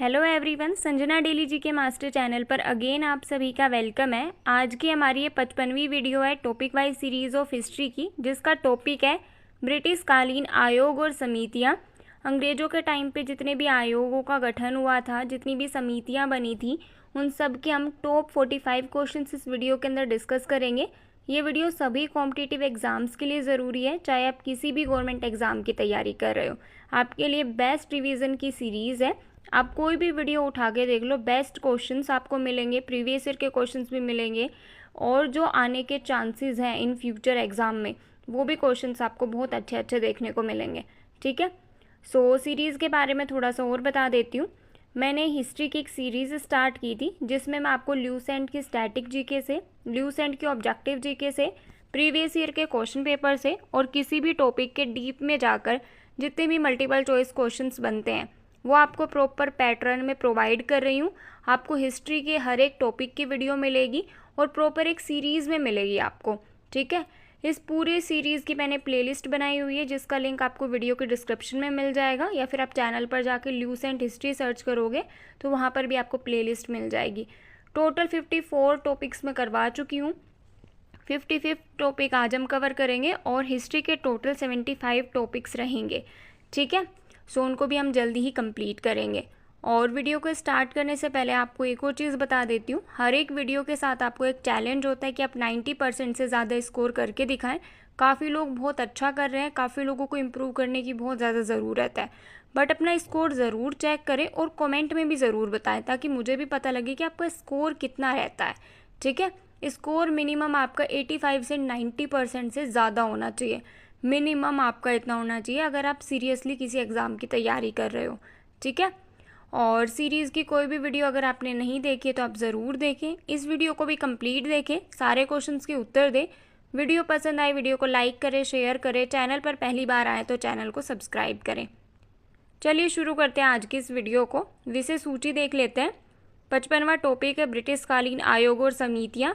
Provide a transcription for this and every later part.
Hello everyone, Sanjana daily जी के master channel पर again आप सभी का वेलकम है। आज की हमारी ये 55वीं वीडियो है topic wise series of history की, जिसका टॉपिक है ब्रिटिश कालीन आयोग और समितियां। अंग्रेज़ों के टाइम पे जितने भी आयोगों का गठन हुआ था, जितनी भी समितियां बनी थी, उन सब के हम टॉप 45 क्वेश्चन इस वीडियो के अंदर डिस्कस करेंगे। ये वीडियो सभी कॉम्पिटिटिव एग्जाम्स के लिए ज़रूरी है, चाहे आप किसी भी गवर्नमेंट एग्ज़ाम की तैयारी कर रहे हो। आपके लिए बेस्ट रिवीजन की सीरीज़ है। आप कोई भी वीडियो उठा के देख लो, बेस्ट क्वेश्चंस आपको मिलेंगे, प्रीवियस ईयर के क्वेश्चंस भी मिलेंगे, और जो आने के चांसेस हैं इन फ्यूचर एग्जाम में वो भी क्वेश्चंस आपको बहुत अच्छे अच्छे देखने को मिलेंगे। ठीक है, सो सीरीज़ के बारे में थोड़ा सा और बता देती हूँ। मैंने हिस्ट्री की एक सीरीज़ स्टार्ट की थी जिसमें मैं आपको ल्यूसेंट की स्टैटिक जीके से, ल्यूसेंट की ऑब्जेक्टिव जीके से, प्रीवियस ईयर के क्वेश्चन पेपर से और किसी भी टॉपिक के डीप में जाकर जितने भी मल्टीपल चॉइस क्वेश्चंस बनते हैं वो आपको प्रॉपर पैटर्न में प्रोवाइड कर रही हूँ। आपको हिस्ट्री के हर एक टॉपिक की वीडियो मिलेगी और प्रॉपर एक सीरीज़ में मिलेगी आपको। ठीक है, इस पूरे सीरीज़ की मैंने प्लेलिस्ट बनाई हुई है जिसका लिंक आपको वीडियो के डिस्क्रिप्शन में मिल जाएगा, या फिर आप चैनल पर जाकर ल्यूसेंट हिस्ट्री सर्च करोगे तो वहाँ पर भी आपको प्लेलिस्ट मिल जाएगी। टोटल 54 टॉपिक्स में करवा चुकी हूँ। 55 टॉपिक आज हम कवर करेंगे और हिस्ट्री के टोटल 75 टॉपिक्स रहेंगे। ठीक है, सो उनको भी हम जल्दी ही कंप्लीट करेंगे। और वीडियो को स्टार्ट करने से पहले आपको एक और चीज़ बता देती हूँ, हर एक वीडियो के साथ आपको एक चैलेंज होता है कि आप 90% से ज़्यादा स्कोर करके दिखाएं। काफ़ी लोग बहुत अच्छा कर रहे हैं, काफ़ी लोगों को इम्प्रूव करने की बहुत ज़्यादा ज़रूरत है, बट अपना स्कोर ज़रूर चेक करें और कमेंट में भी ज़रूर बताएं ताकि मुझे भी पता लगे कि आपका स्कोर कितना रहता है। ठीक है, स्कोर मिनिमम आपका 85 से 90% से ज़्यादा होना चाहिए। मिनिमम आपका इतना होना चाहिए अगर आप सीरियसली किसी एग्ज़ाम की तैयारी कर रहे हो। ठीक है, और सीरीज़ की कोई भी वीडियो अगर आपने नहीं देखी तो आप ज़रूर देखें, इस वीडियो को भी कंप्लीट देखें, सारे क्वेश्चंस के उत्तर दें। वीडियो पसंद आए वीडियो को लाइक करें, शेयर करें, चैनल पर पहली बार आए तो चैनल को सब्सक्राइब करें। चलिए शुरू करते हैं आज की इस वीडियो को। विषय सूची देख लेते हैं। 55वां टॉपिक है ब्रिटिश कालीन आयोग और समितियाँ।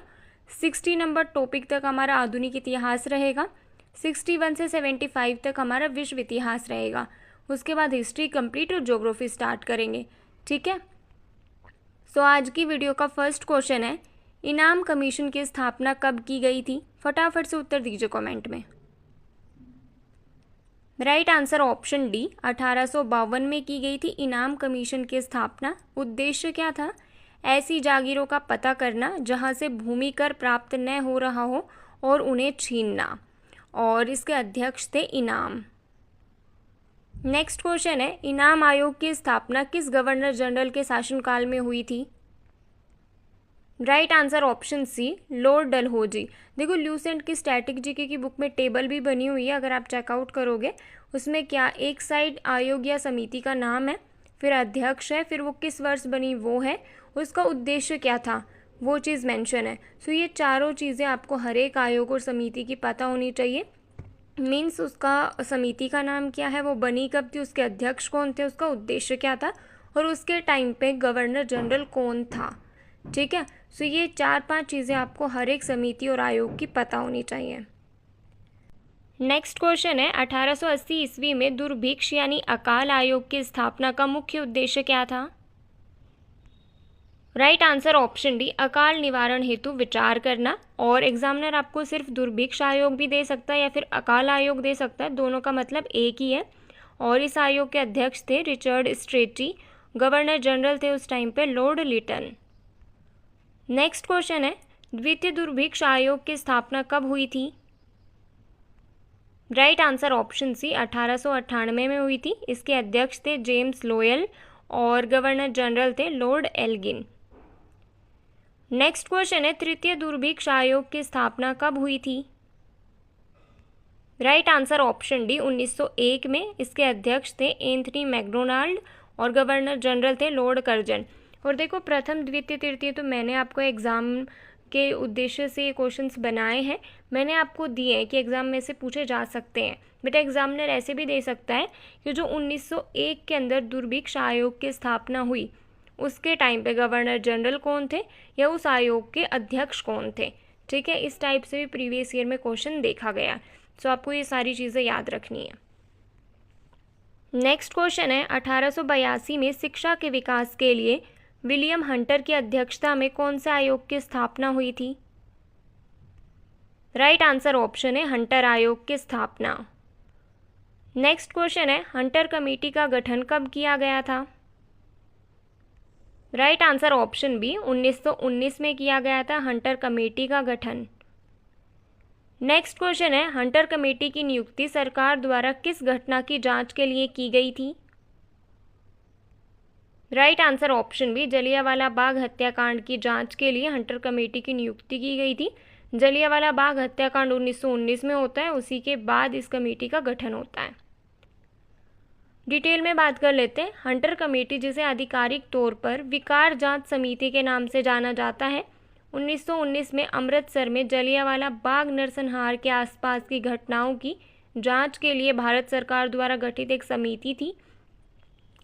60 नंबर टॉपिक तक हमारा आधुनिक इतिहास रहेगा। 61 से 75 तक हमारा विश्व इतिहास रहेगा। उसके बाद हिस्ट्री कंप्लीट और ज्योग्राफी स्टार्ट करेंगे। ठीक है, सो आज की वीडियो का फर्स्ट क्वेश्चन है, इनाम कमीशन की स्थापना कब की गई थी? फटाफट से उत्तर दीजिए कमेंट में। राइट आंसर ऑप्शन डी, 1852 में की गई थी इनाम कमीशन की स्थापना। उद्देश्य क्या था? ऐसी जागीरों का पता करना जहां से भूमि कर प्राप्त न हो रहा हो और उन्हें छीनना, और इसके अध्यक्ष थे इनाम। नेक्स्ट क्वेश्चन है, इनाम आयोग की स्थापना किस गवर्नर जनरल के शासनकाल में हुई थी? Right answer option C, lord Dalhousie. देखो, ल्यूसेंट की स्टैटिक जीके की बुक में टेबल भी बनी हुई है, अगर आप चेकआउट करोगे उसमें क्या एक साइड आयोग या समिति का नाम है, फिर अध्यक्ष है, फिर वो किस वर्ष बनी वो है, उसका उद्देश्य क्या था वो चीज़ मेंशन है। सो ये चारों चीज़ें आपको हर एक आयोग और समिति की पता होनी चाहिए। मीन्स उसका समिति का नाम क्या है, वो बनी कब थी, उसके अध्यक्ष कौन थे, उसका उद्देश्य क्या था, और उसके टाइम पे गवर्नर जनरल कौन था। ठीक है, सो ये 4-5 चीज़ें आपको हर एक समिति और आयोग की पता होनी चाहिए। नेक्स्ट क्वेश्चन है, 1880 ईस्वी में दुर्भिक्ष यानी अकाल आयोग की स्थापना का मुख्य उद्देश्य क्या था? राइट आंसर ऑप्शन डी, अकाल निवारण हेतु विचार करना। और एग्जामिनर आपको सिर्फ दुर्भिक्ष आयोग भी दे सकता है या फिर अकाल आयोग दे सकता है, दोनों का मतलब एक ही है। और इस आयोग के अध्यक्ष थे रिचर्ड स्ट्रेटी। गवर्नर जनरल थे उस टाइम पे लॉर्ड लिटन। नेक्स्ट क्वेश्चन है, द्वितीय दुर्भिक्ष आयोग की स्थापना कब हुई थी? राइट आंसर ऑप्शन सी, 1898 में हुई थी। इसके अध्यक्ष थे जेम्स लोयल और गवर्नर जनरल थे लॉर्ड एल्गिन। नेक्स्ट क्वेश्चन है, तृतीय दुर्भिक्ष आयोग की स्थापना कब हुई थी? राइट आंसर ऑप्शन डी, 1901 में। इसके अध्यक्ष थे एंथनी मैकडोनाल्ड और गवर्नर जनरल थे लॉर्ड कर्जन। और देखो, प्रथम द्वितीय तृतीय तो मैंने आपको एग्जाम के उद्देश्य से ये क्वेश्चंस बनाए हैं, मैंने आपको दिए हैं कि एग्जाम में से पूछे जा सकते हैं। बेटा, एग्जामिनर ऐसे भी दे सकता है कि जो 1901 के अंदर दुर्भिक्ष आयोग की स्थापना हुई उसके टाइम पे गवर्नर जनरल कौन थे या उस आयोग के अध्यक्ष कौन थे। ठीक है, इस टाइप से भी प्रीवियस ईयर में क्वेश्चन देखा गया। सो आपको ये सारी चीज़ें याद रखनी है। नेक्स्ट क्वेश्चन है 1882 में शिक्षा के विकास के लिए विलियम हंटर की अध्यक्षता में कौन से आयोग की स्थापना हुई थी? राइट आंसर ऑप्शन है हंटर आयोग की स्थापना। नेक्स्ट क्वेश्चन है हंटर कमेटी का गठन कब किया गया था? राइट आंसर ऑप्शन बी 1919 में किया गया था हंटर कमेटी का गठन। नेक्स्ट क्वेश्चन है हंटर कमेटी की नियुक्ति सरकार द्वारा किस घटना की जांच के लिए की गई थी? Right answer option B Jallianwala Bagh हत्याकांड की जांच के लिए हंटर कमेटी की नियुक्ति की गई थी। जलियांवाला बाग हत्याकांड 1919 में होता है, उसी के बाद इस कमेटी का गठन होता है। डिटेल में बात कर लेते हैं। हंटर कमेटी, जिसे आधिकारिक तौर पर विकार जांच समिति के नाम से जाना जाता है, 1919 में अमृतसर में जलियांवाला बाग नरसंहार के आसपास की घटनाओं की जांच के लिए भारत सरकार द्वारा गठित एक समिति थी।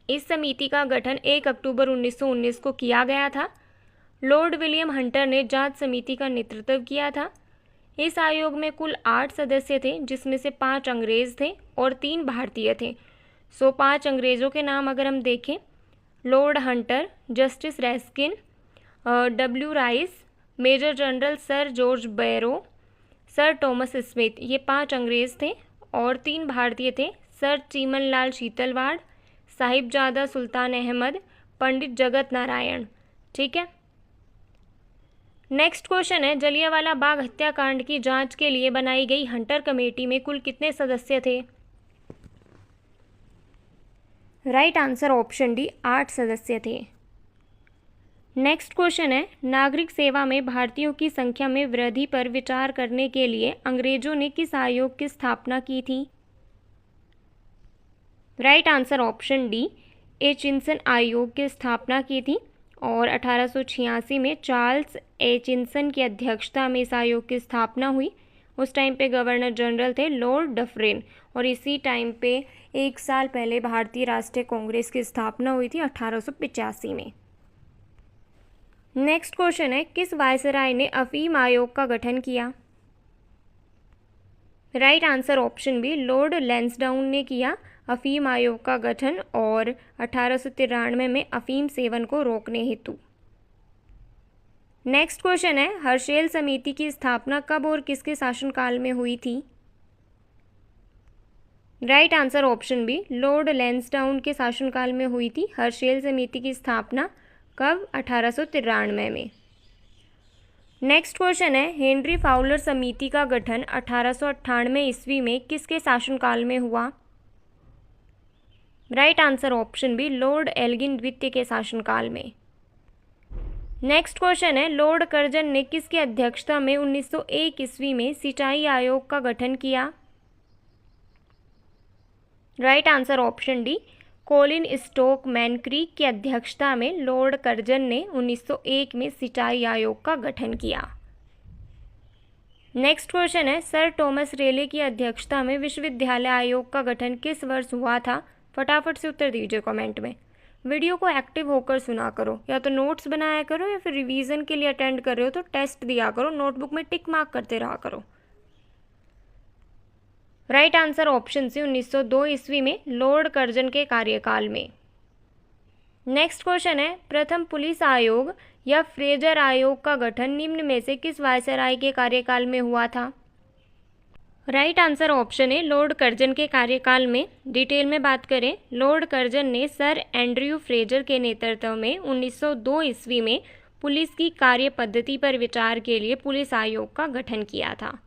इस समिति का गठन 1 अक्टूबर 1919 को किया गया था। लॉर्ड विलियम हंटर ने जांच समिति का नेतृत्व किया था। इस आयोग में कुल 8 सदस्य थे, जिसमें से 5 अंग्रेज थे और 3 भारतीय थे। 5 अंग्रेज़ों के नाम अगर हम देखें, Lord Hunter, Justice Rankin, W Rice, major general sir George Barrow, sir Thomas Smith, ये 5 अंग्रेज़ थे और 3 भारतीय थे, सर चीमनलाल शीतलवाड़, साहिबजादा सुल्तान अहमद, पंडित जगत नारायण। ठीक है। नेक्स्ट क्वेश्चन है जलियांवाला बाग हत्याकांड की जांच के लिए बनाई गई हंटर कमेटी में कुल कितने सदस्य थे? राइट आंसर ऑप्शन डी 8 सदस्य थे। नेक्स्ट क्वेश्चन है नागरिक सेवा में भारतीयों की संख्या में वृद्धि पर विचार करने के लिए अंग्रेजों ने किस आयोग की स्थापना की थी? राइट आंसर ऑप्शन डी एचिंसन आयोग की स्थापना की थी और 1886 में चार्ल्स एचिंसन की अध्यक्षता में इस आयोग की स्थापना हुई। उस टाइम पे गवर्नर जनरल थे लॉर्ड डफरिन और इसी टाइम पे 1 साल पहले भारतीय राष्ट्रीय कांग्रेस की स्थापना हुई थी 1885 में। नेक्स्ट क्वेश्चन है किस वायसराय ने अफीम आयोग का गठन किया? Right answer option B lord Lansdowne ने किया अफीम आयोग का गठन और 1893 में अफीम सेवन को रोकने हेतु। नेक्स्ट क्वेश्चन है हर्शेल समिति की स्थापना कब और किसके शासनकाल में हुई थी? Right answer option B lord Lansdowne के शासनकाल में हुई थी हर्शेल समिति की स्थापना। कब? 1893 में। नेक्स्ट क्वेश्चन है हेनरी फाउलर समिति का गठन 1898 ईस्वी में किसके शासनकाल में हुआ? Right answer option B lord Elgin द्वितीय के शासनकाल में। नेक्स्ट क्वेश्चन है लॉर्ड कर्जन ने किसकी अध्यक्षता में 1901 ईस्वी में सिंचाई आयोग का गठन किया? Right answer option D Colin Stoke Mancreek की अध्यक्षता में लॉर्ड कर्जन ने 1901 में सिंचाई आयोग का गठन किया। नेक्स्ट क्वेश्चन है सर थॉमस रेले की अध्यक्षता में विश्वविद्यालय आयोग का गठन किस वर्ष हुआ था? फटाफट से उत्तर दीजिए कमेंट में। वीडियो को एक्टिव होकर सुना करो, या तो नोट्स बनाया करो या फिर रिवीजन के लिए अटेंड कर रहे हो तो टेस्ट दिया करो, नोटबुक में टिक मार्क करते रहा करो। राइट आंसर ऑप्शन सी 1902 ईस्वी में लॉर्ड कर्जन के कार्यकाल में। नेक्स्ट क्वेश्चन है प्रथम पुलिस आयोग या फ्रेजर आयोग का गठन निम्न में से किस वायसराय के कार्यकाल में हुआ था? राइट आंसर ऑप्शन है लॉर्ड कर्जन के कार्यकाल में। डिटेल में बात करें, लॉर्ड कर्जन ने सर एंड्रयू फ्रेजर के नेतृत्व में 1902 ईस्वी में पुलिस की कार्य पद्धति पर विचार के लिए पुलिस आयोग का गठन किया था।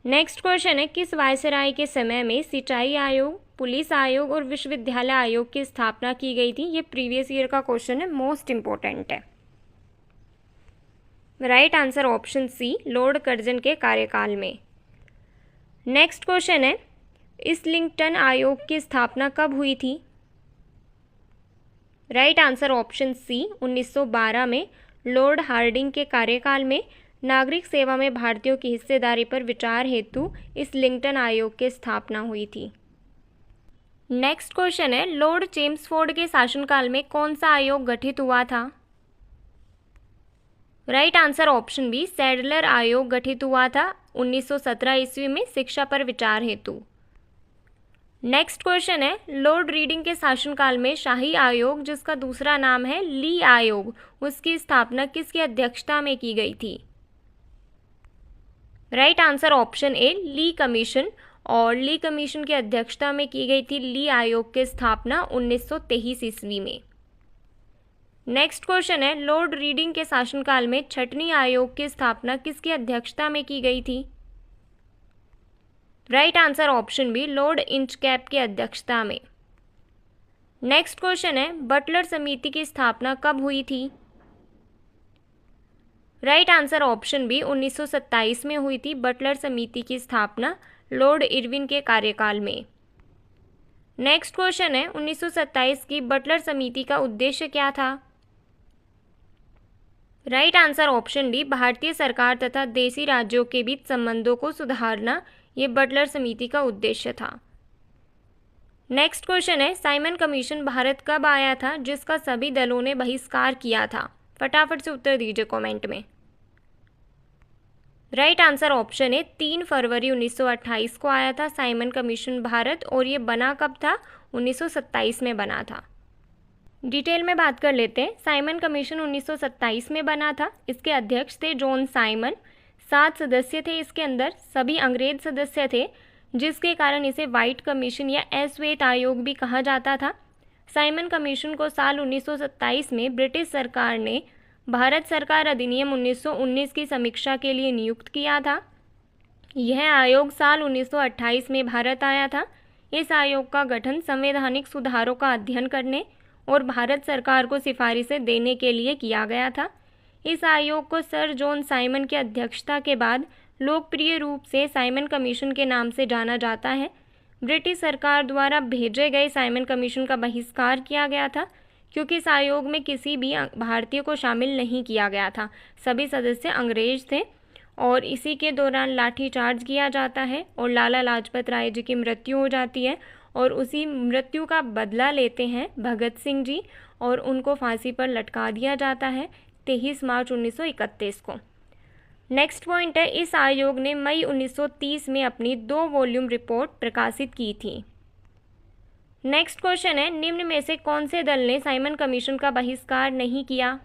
नेक्स्ट क्वेश्चन है किस वायसराय के समय में सिंचाई आयोग, पुलिस आयोग और विश्वविद्यालय आयोग की स्थापना की गई थी? ये प्रीवियस ईयर का क्वेश्चन है, मोस्ट इंपॉर्टेंट है। Right answer option C lord Curzon के कार्यकाल में। नेक्स्ट क्वेश्चन है इस्लिंगटन आयोग की स्थापना कब हुई थी? राइट आंसर ऑप्शन सी 1912 में लॉर्ड हार्डिंग के कार्यकाल में नागरिक सेवा में भारतीयों की हिस्सेदारी पर विचार हेतु इस्लिंगटन आयोग की स्थापना हुई थी। नेक्स्ट क्वेश्चन है लॉर्ड चेम्सफोर्ड के शासनकाल में कौन सा आयोग गठित हुआ था? Right answer option B Sadler आयोग गठित हुआ था 1917 ईस्वी में शिक्षा पर विचार हेतु। नेक्स्ट क्वेश्चन है, लॉर्ड रीडिंग के शासनकाल में शाही आयोग, जिसका दूसरा नाम है ली आयोग, उसकी स्थापना किसकी अध्यक्षता में की गई थी? Right answer option A, Lee commission. और ली कमीशन की अध्यक्षता में की गई थी ली आयोग की स्थापना 1923 ईस्वी में। नेक्स्ट क्वेश्चन है, लॉर्ड रीडिंग के शासनकाल में छटनी आयोग की स्थापना किसकी अध्यक्षता में की गई थी? Right answer option B, Lord Inchcape की अध्यक्षता में। नेक्स्ट क्वेश्चन है, बटलर समिति की स्थापना कब हुई थी? राइट आंसर ऑप्शन बी, 1927 में हुई थी बटलर समिति की स्थापना लॉर्ड इरविन के कार्यकाल में। नेक्स्ट क्वेश्चन है, 1927 की बटलर समिति का उद्देश्य क्या था? राइट आंसर ऑप्शन डी, भारतीय सरकार तथा देशी राज्यों के बीच संबंधों को सुधारना, ये बटलर समिति का उद्देश्य था। नेक्स्ट क्वेश्चन है, साइमन कमीशन भारत कब आया था जिसका सभी दलों ने बहिष्कार किया था? फटाफट से उत्तर दीजिए कमेंट में। राइट आंसर ऑप्शन है, 3 फरवरी 1928 को आया था साइमन कमीशन भारत, और ये बना कब था? 1927 में बना था। डिटेल में बात कर लेते हैं। साइमन कमीशन 1927 में बना था। इसके अध्यक्ष थे जॉन साइमन। 7 सदस्य थे इसके अंदर, सभी अंग्रेज सदस्य थे, जिसके कारण इसे व्हाइट कमीशन या अश्वेत आयोग भी कहा जाता था। साइमन कमीशन को साल 1927 में ब्रिटिश सरकार ने भारत सरकार अधिनियम 1919 की समीक्षा के लिए नियुक्त किया था। यह आयोग साल 1928 में भारत आया था। इस आयोग का गठन संवैधानिक सुधारों का अध्ययन करने और भारत सरकार को सिफारिशें देने के लिए किया गया था। इस आयोग को सर जॉन साइमन की अध्यक्षता के बाद लोकप्रिय रूप से साइमन कमीशन के नाम से जाना जाता है। ब्रिटिश सरकार द्वारा भेजे गए साइमन कमीशन का बहिष्कार किया गया था, क्योंकि इस आयोग में किसी भी भारतीय को शामिल नहीं किया गया था। सभी सदस्य अंग्रेज थे और इसी के दौरान लाठीचार्ज किया जाता है और लाला लाजपत राय जी की मृत्यु हो जाती है, और उसी मृत्यु का बदला लेते हैं भगत सिंह जी और उनको फांसी पर लटका दिया जाता है 23 मार्च 1931 को। नेक्स्ट पॉइंट है, इस आयोग ने मई 1930 में अपनी 2 वॉल्यूम रिपोर्ट प्रकाशित की थी। नेक्स्ट क्वेश्चन है, निम्न में से कौन से दल ने साइमन कमीशन का बहिष्कार नहीं किया?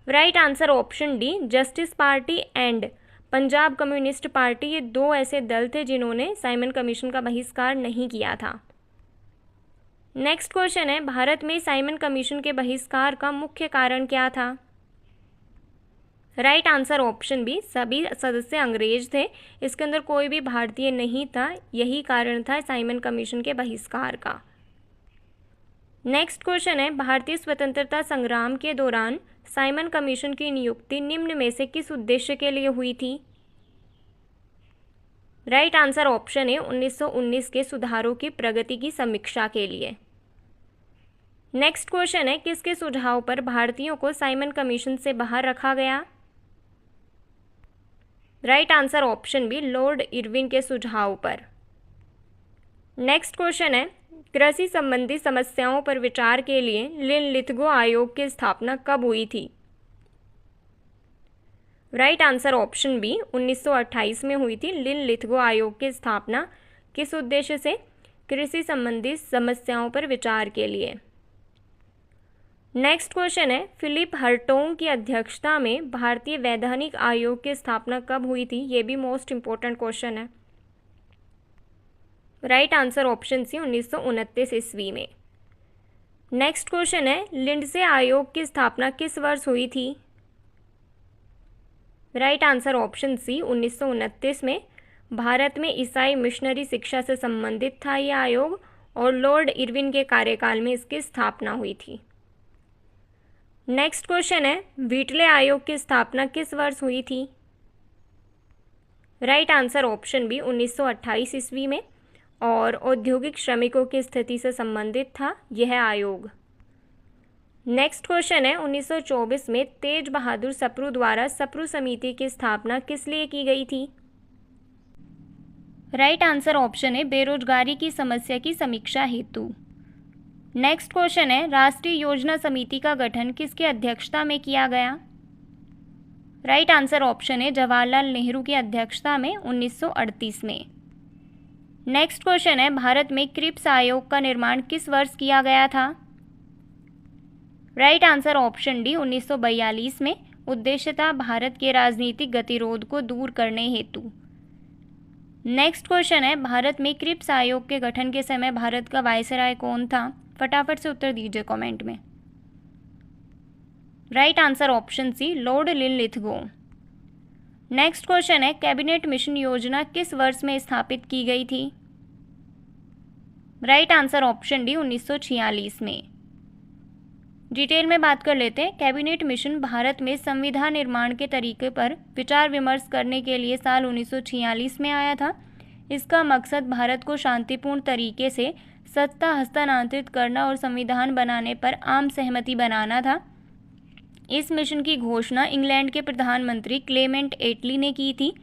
Right answer option D, justice party and Punjab communist party, ये 2 ऐसे दल थे जिन्होंने साइमन कमीशन का बहिष्कार नहीं किया था। नेक्स्ट क्वेश्चन है, भारत में साइमन कमीशन के बहिष्कार का मुख्य कारण क्या था? राइट आंसर ऑप्शन बी, सभी सदस्य अंग्रेज थे, इसके अंदर कोई भी भारतीय नहीं था, यही कारण था साइमन कमीशन के बहिष्कार का। नेक्स्ट क्वेश्चन है, भारतीय स्वतंत्रता संग्राम के दौरान साइमन कमीशन की नियुक्ति निम्न में से किस उद्देश्य के लिए हुई थी? राइट आंसर ऑप्शन है, 1919 के सुधारों की प्रगति की समीक्षा के लिए। नेक्स्ट क्वेश्चन है, किसके सुझाव पर भारतीयों को साइमन कमीशन से बाहर रखा गया? Right answer option B, lord Irwin के सुझाव पर। नेक्स्ट क्वेश्चन है, कृषि संबंधी समस्याओं पर विचार के लिए लिन-लिथगो आयोग की स्थापना कब हुई थी? राइट आंसर ऑप्शन बी, 1928 में हुई थी लिन-लिथगो आयोग की स्थापना। किस उद्देश्य से? कृषि संबंधी समस्याओं पर विचार के लिए। नेक्स्ट क्वेश्चन है, फिलिप हर्टोग की अध्यक्षता में भारतीय वैधानिक आयोग की स्थापना कब हुई थी? ये भी मोस्ट इंपॉर्टेंट क्वेश्चन है। राइट आंसर ऑप्शन सी, 1929 ईस्वी में। नेक्स्ट क्वेश्चन है, लिंडसे आयोग की स्थापना किस वर्ष हुई थी? राइट आंसर ऑप्शन सी, 1929 में। भारत में ईसाई मिशनरी शिक्षा से संबंधित था यह आयोग, और लॉर्ड इरविन के कार्यकाल में इसकी स्थापना हुई थी। नेक्स्ट क्वेश्चन है, व्हीटले आयोग की स्थापना किस वर्ष हुई थी? राइट आंसर ऑप्शन बी, 1928 ईस्वी में, और औद्योगिक श्रमिकों की स्थिति से संबंधित था यह आयोग। नेक्स्ट क्वेश्चन है, 1924 में तेज बहादुर सप्रू द्वारा सप्रू समिति की स्थापना किस लिए की गई थी? राइट आंसर ऑप्शन है, बेरोजगारी की समस्या की समीक्षा हेतु। नेक्स्ट क्वेश्चन है, राष्ट्रीय योजना समिति का गठन किसकी अध्यक्षता में किया गया? राइट आंसर ऑप्शन है, जवाहरलाल नेहरू की अध्यक्षता में 1938 में। नेक्स्ट क्वेश्चन है, भारत में क्रिप्स आयोग का निर्माण किस वर्ष किया गया था? राइट आंसर ऑप्शन डी 1942 में। उद्देश्य था भारत के राजनीतिक गतिरोध को दूर करने हेतु। नेक्स्ट क्वेश्चन है, भारत में क्रिप्स आयोग के गठन के समय भारत का वायसराय कौन था? फटाफट से उत्तर दीजिए कमेंट में। Right answer option C lord Linlithgow. Next question है, कैबिनेट मिशन योजना किस वर्ष में स्थापित की गई थी? राइट आंसर ऑप्शन डी 1946 में। डिटेल में बात कर लेते हैं। कैबिनेट मिशन भारत में संविधान निर्माण के तरीके पर विचार विमर्श करने के लिए साल 1946 में आया था। इसका मकसद भारत को शांतिपूर्ण तरीके से सत्ता हस्तांतरित करना और संविधान बनाने पर आम सहमति बनाना था। इस मिशन की घोषणा इंग्लैंड के प्रधानमंत्री क्लेमेंट एटली ने की थी।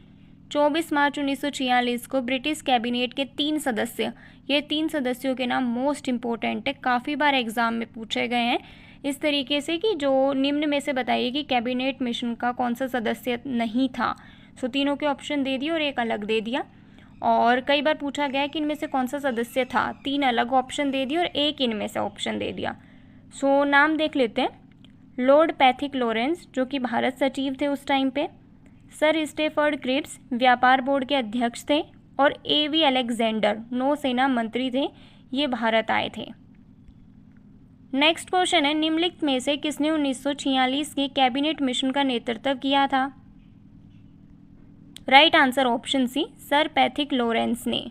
24 मार्च 1946 को ब्रिटिश कैबिनेट के 3 सदस्य, ये 3 सदस्यों के नाम मोस्ट इम्पोर्टेंट है, काफ़ी बार एग्जाम में पूछे गए हैं इस तरीके से कि जो निम्न में से बताइए कि कैबिनेट मिशन का कौन सा सदस्य नहीं था। सो तीनों के ऑप्शन दे दिए और एक अलग दे दिया। और कई बार पूछा गया कि इनमें से कौन सा सदस्य था, 3 अलग ऑप्शन दे दिए और एक इनमें से ऑप्शन दे दिया। सो नाम देख लेते हैं। लॉर्ड पैथिक लॉरेंस जो कि भारत सचिव थे उस टाइम पे, सर स्टेफर्ड क्रिप्स व्यापार बोर्ड के अध्यक्ष थे, और एवी अलेक्जेंडर नौसेना मंत्री थे, ये भारत आए थे। नेक्स्ट क्वेश्चन है, निम्नलिखित में से किसने 1946 के कैबिनेट मिशन का नेतृत्व किया था? Right answer option C sir Pethick Lawrence ने।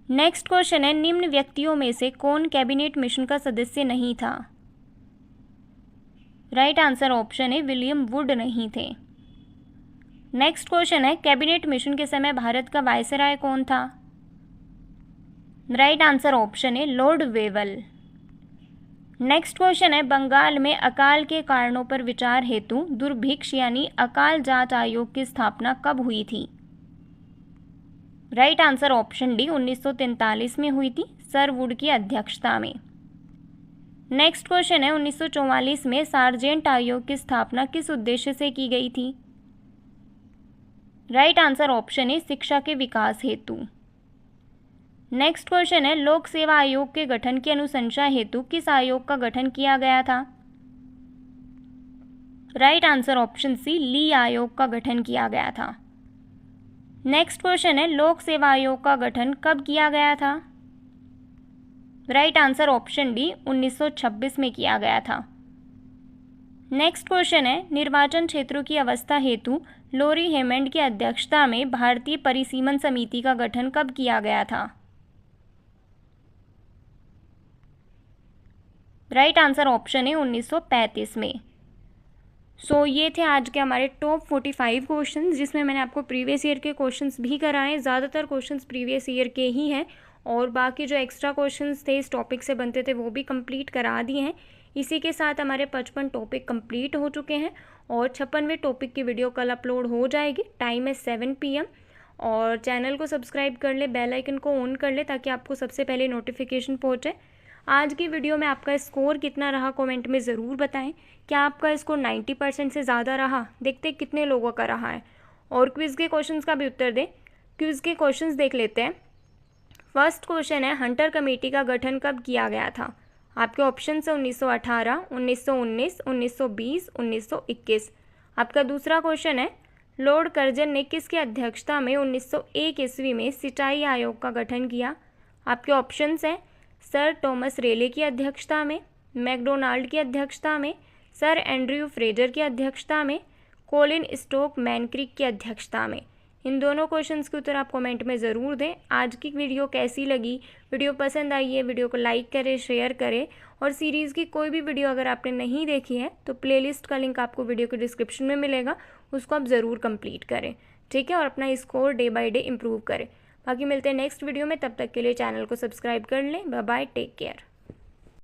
नेक्स्ट क्वेश्चन है, निम्न व्यक्तियों में से कौन कैबिनेट मिशन का सदस्य नहीं था? राइट आंसर ऑप्शन है विलियम वुड नहीं थे। नेक्स्ट क्वेश्चन है, कैबिनेट मिशन के समय भारत का वायसराय कौन था? राइट आंसर ऑप्शन है लॉर्ड वेवल। नेक्स्ट क्वेश्चन है, बंगाल में अकाल के कारणों पर विचार हेतु दुर्भिक्ष यानी अकाल जांच आयोग की स्थापना कब हुई थी? राइट आंसर ऑप्शन डी 1943 में हुई थी, सर वुड की अध्यक्षता में। नेक्स्ट क्वेश्चन है, 1944 में सार्जेंट आयोग की स्थापना किस उद्देश्य से की गई थी? राइट आंसर ऑप्शन है शिक्षा के विकास हेतु। नेक्स्ट क्वेश्चन है, लोक सेवा आयोग के गठन की अनुशंसा हेतु किस आयोग का गठन किया गया था? राइट आंसर ऑप्शन सी ली आयोग का गठन किया गया था। नेक्स्ट क्वेश्चन है, लोक सेवा आयोग का गठन कब किया गया था? राइट आंसर ऑप्शन डी 1926 में किया गया था। नेक्स्ट क्वेश्चन है, निर्वाचन क्षेत्रों की अवस्था हेतु लॉरी हेमंड की अध्यक्षता में भारतीय परिसीमन समिति का गठन कब किया गया था? राइट आंसर ऑप्शन है 1935 में। सो ये थे आज के हमारे टॉप 45 क्वेश्चंस, जिसमें मैंने आपको प्रीवियस ईयर के क्वेश्चंस भी कराए। ज़्यादातर क्वेश्चंस प्रीवियस ईयर के ही हैं और बाकी जो एक्स्ट्रा क्वेश्चंस थे इस टॉपिक से बनते थे वो भी कंप्लीट करा दिए हैं। इसी के साथ हमारे 55 टॉपिक कंप्लीट हो चुके हैं और 56वें टॉपिक की वीडियो कल अपलोड हो जाएगी। टाइम है 7 PM। और चैनल को सब्सक्राइब कर ले, बेल आइकन को ऑन कर ले ताकि आपको सबसे पहले नोटिफिकेशन पहुँचे। आज की वीडियो में आपका स्कोर कितना रहा कमेंट में ज़रूर बताएं। क्या आपका स्कोर 90% से ज़्यादा रहा? देखते हैं कितने लोगों का रहा है। और क्विज़ के क्वेश्चंस का भी उत्तर दें। क्विज़ के क्वेश्चंस देख लेते हैं। फर्स्ट क्वेश्चन है, हंटर कमेटी का गठन कब किया गया था? आपके ऑप्शन है 1918, 1919, 1920, 1921। आपका दूसरा क्वेश्चन है, लॉर्ड कर्जन ने किसकी अध्यक्षता में 1901 ईस्वी में सिंचाई आयोग का गठन किया? आपके ऑप्शंस हैं सर टॉमस रेले की अध्यक्षता में, मैकडोनाल्ड की अध्यक्षता में, सर एंड्रयू फ्रेजर की अध्यक्षता में, कोलिन स्टोक मैनक्रिक की अध्यक्षता में। इन दोनों क्वेश्चंस के उत्तर आप कमेंट में ज़रूर दें। आज की वीडियो कैसी लगी? वीडियो पसंद आई है वीडियो को लाइक करें, शेयर करें। और सीरीज़ की कोई भी वीडियो अगर आपने नहीं देखी है तो प्लेलिस्ट का लिंक आपको वीडियो के डिस्क्रिप्शन में मिलेगा, उसको आप ज़रूर कंप्लीट करें, ठीक है। और अपना score day by day improve करें। बाकी मिलते हैं नेक्स्ट वीडियो में, तब तक के लिए चैनल को सब्सक्राइब कर लें। Bye bye, take care.